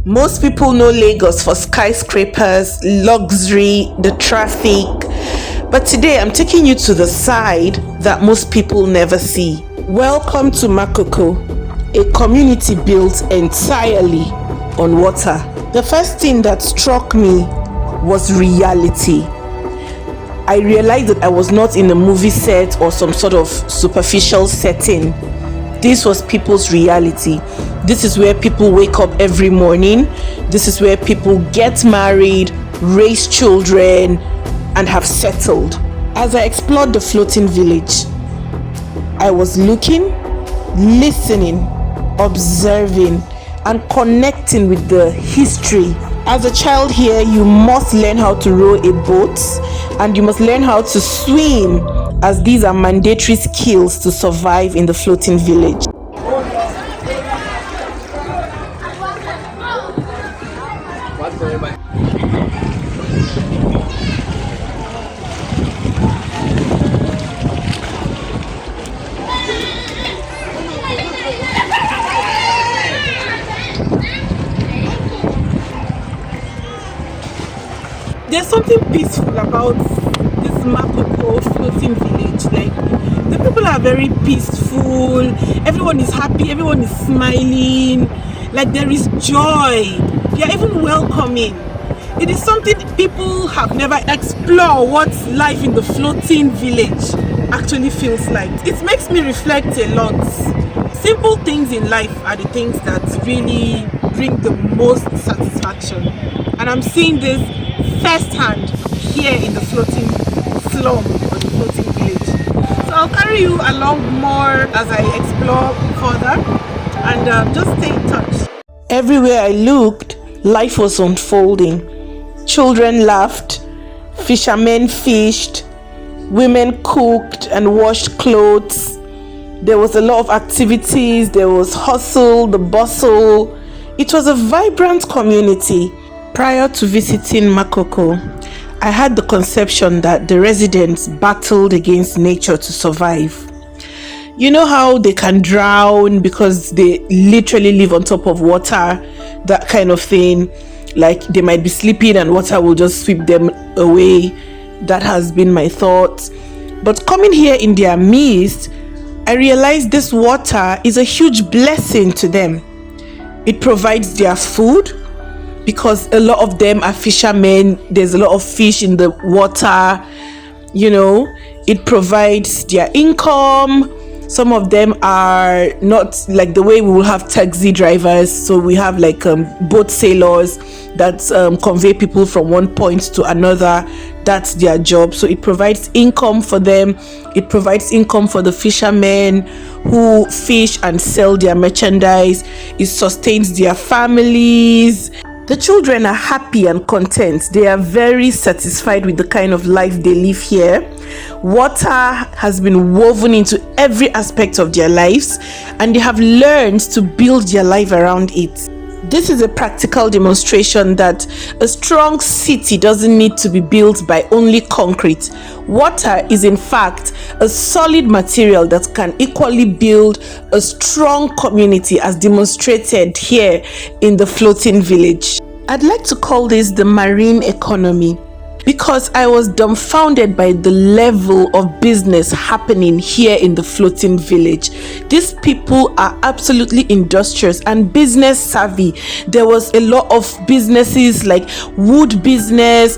Most people know Lagos for skyscrapers, luxury, the traffic. But today I'm taking you to the side that most people never see. Welcome to Makoko, a community built entirely on water. The first thing that struck me was reality. I realized that I was not in a movie set or some sort of superficial setting. This was people's reality. This is where people wake up every morning. This is where people get married, raise children, and have settled. As I explored the floating village, I was looking, listening, observing, and connecting with the history. As a child here, you must learn how to row a boat and you must learn how to swim, as these are mandatory skills to survive in the floating village. There's something peaceful about this Makoko floating village. Like, the people are very peaceful, everyone is happy, everyone is smiling, like there is joy, they are even welcoming. It is something people have never explored, what life in the floating village actually feels like. It makes me reflect a lot. Simple things in life are the things that really bring the most satisfaction, and I'm seeing this firsthand here in the floating slum or the floating village. So I'll carry you along more as I explore further, and just stay in touch. Everywhere I looked, life was unfolding. Children laughed, fishermen fished, women cooked and washed clothes. There was a lot of activities, there was hustle, the bustle. It was a vibrant community. Prior to visiting Makoko, I had the conception that the residents battled against nature to survive. You know how they can drown because they literally live on top of water, that kind of thing. Like they might be sleeping and water will just sweep them away. That has been my thought. But coming here in their midst, I realized this water is a huge blessing to them. It provides their food, because a lot of them are fishermen. There's a lot of fish in the water. It provides their income. Some of them are not like the way we will have taxi drivers, so we have like boat sailors that convey people from one point to another. That's their job. So it provides income for them. It provides income for the fishermen who fish and sell their merchandise. It sustains their families. The children are happy and content. They are very satisfied with the kind of life they live here. Water has been woven into every aspect of their lives, and they have learned to build their life around it. This is a practical demonstration that a strong city doesn't need to be built by only concrete. Water is in fact a solid material that can equally build a strong community, as demonstrated here in the floating village. I'd like to call this the marine economy, because I was dumbfounded by the level of business happening here in the floating village. These people are absolutely industrious and business savvy. There was a lot of businesses like wood business,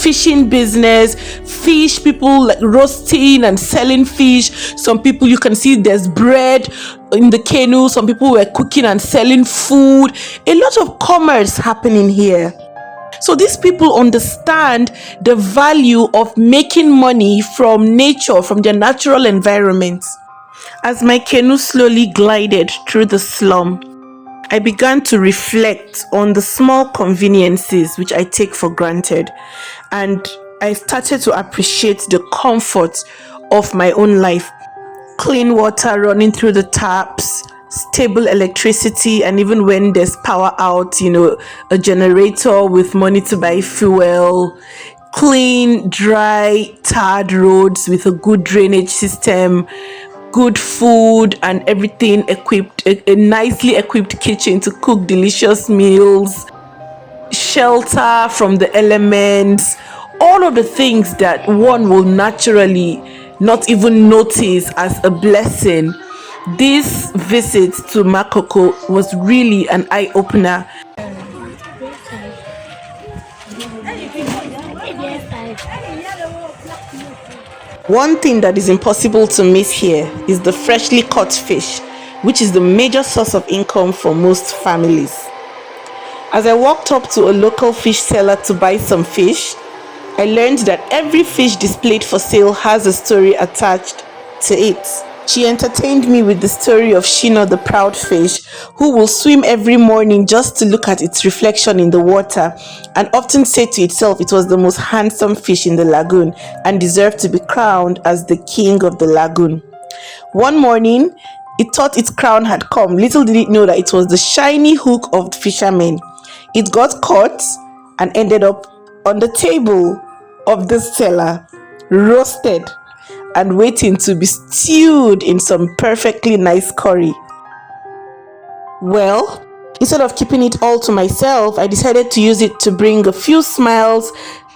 fishing business, fish people like roasting and selling fish. Some people, you can see there's bread in the canoe. Some people were cooking and selling food. A lot of commerce happening here. So these people understand the value of making money from nature, from their natural environment. As my canoe slowly glided through the slum, I began to reflect on the small conveniences which I take for granted, and I started to appreciate the comfort of my own life. Clean water running through the taps, stable electricity, and even when there's power out, a generator with money to buy fuel, clean, dry, tarred roads with a good drainage system, good food and everything equipped, a nicely equipped kitchen to cook delicious meals, shelter from the elements, all of the things that one will naturally not even notice as a blessing. This visit to Makoko was really an eye opener. One thing that is impossible to miss here is the freshly caught fish, which is the major source of income for most families. As I walked up to a local fish seller to buy some fish, I learned that every fish displayed for sale has a story attached to it. She entertained me with the story of Shino the proud fish, who will swim every morning just to look at its reflection in the water and often say to itself it was the most handsome fish in the lagoon and deserved to be crowned as the king of the lagoon. One morning, it thought its crown had come. Little did it know that it was the shiny hook of the fishermen. It got caught and ended up on the table of the seller, roasted and waiting to be stewed in some perfectly nice curry. Well, instead of keeping it all to myself, I decided to use it to bring a few smiles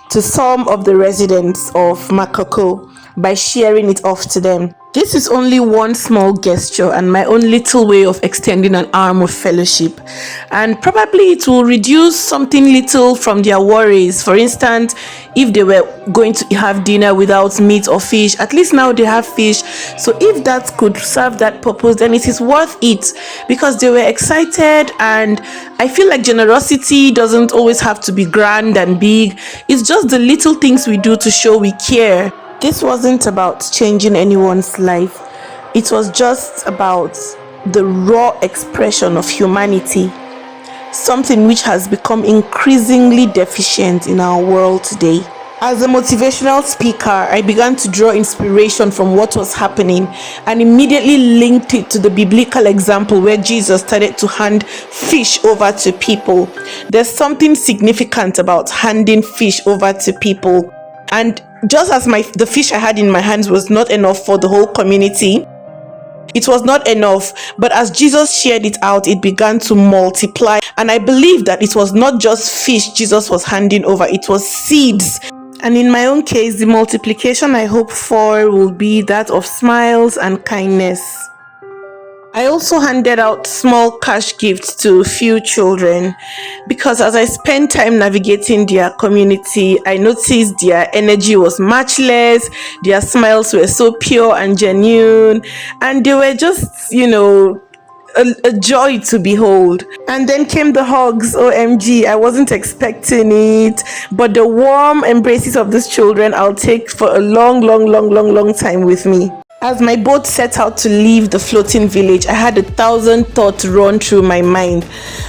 to some of the residents of Makoko by sharing it off to them. This is only one small gesture and my own little way of extending an arm of fellowship, and probably it will reduce something little from their worries. For instance, if they were going to have dinner without meat or fish, at least now they have fish. So if that could serve that purpose, then it is worth it, because they were excited. And I feel like generosity doesn't always have to be grand and big. It's just the little things we do to show we care. This wasn't about changing anyone's life. It was just about the raw expression of humanity, something which has become increasingly deficient in our world today. As a motivational speaker, I began to draw inspiration from what was happening and immediately linked it to the biblical example where Jesus started to hand fish over to people. There's something significant about handing fish over to people. And just as the fish I had in my hands was not enough for the whole community, it was not enough, but as Jesus shared it out, it began to multiply. And I believe that it was not just fish Jesus was handing over, it was seeds. And in my own case, the multiplication I hope for will be that of smiles and kindness. I also handed out small cash gifts to a few children because as I spent time navigating their community, I noticed their energy was matchless, their smiles were so pure and genuine, and they were just, a joy to behold. And then came the hugs. OMG, I wasn't expecting it, but the warm embraces of these children I'll take for a long time with me. As my boat set out to leave the floating village, I had 1,000 thoughts run through my mind.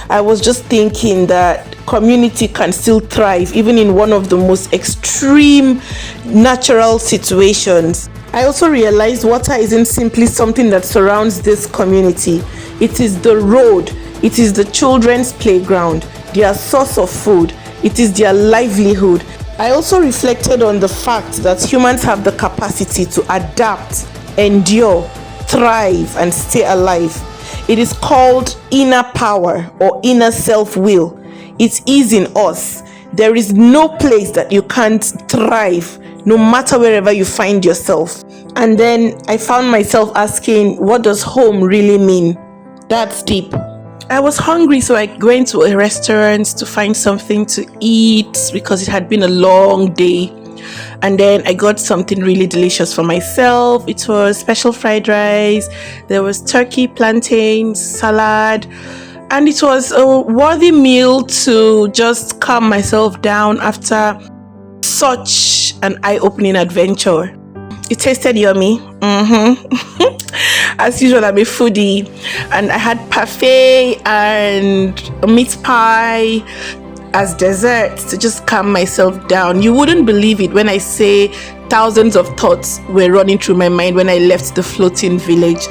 I was just thinking that community can still thrive even in one of the most extreme natural situations. I also realized water isn't simply something that surrounds this community. It is the road, it is the children's playground, their source of food, it is their livelihood. I also reflected on the fact that humans have the capacity to adapt, endure, thrive, and stay alive. It is called inner power or inner self-will. It is in us. There is no place that you can't thrive, no matter wherever you find yourself. And then I found myself asking, what does home really mean? That's deep. I was hungry, so I went to a restaurant to find something to eat because it had been a long day. And then I got something really delicious for myself. It was special fried rice, there was turkey, plantains, salad, and it was a worthy meal to just calm myself down after such an eye-opening adventure. It tasted yummy. As usual, I'm a foodie, and I had parfait and a meat pie as dessert to just calm myself down. You wouldn't believe it when I say thousands of thoughts were running through my mind when I left the floating village.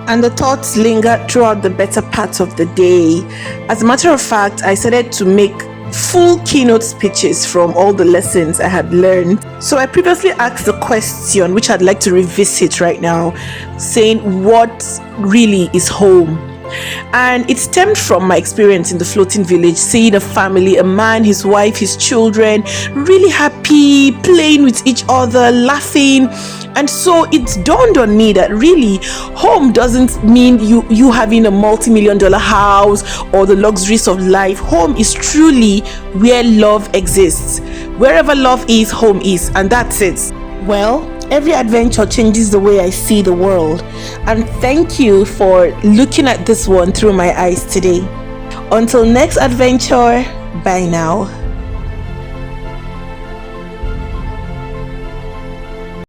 And the thoughts lingered throughout the better part of the day. As a matter of fact, I started to make full keynote speeches from all the lessons I had learned. So I previously asked the question, which I'd like to revisit right now, saying what really is home? And it stemmed from my experience in the floating village, seeing a family, a man, his wife, his children, really happy, playing with each other, laughing. And so it dawned on me that really home doesn't mean you having a multi-million-dollar house or the luxuries of life. Home is truly where love exists. Wherever love is, home is, and that's it. Well, every adventure changes the way I see the world, and thank you for looking at this one through my eyes today. Until next adventure, bye now.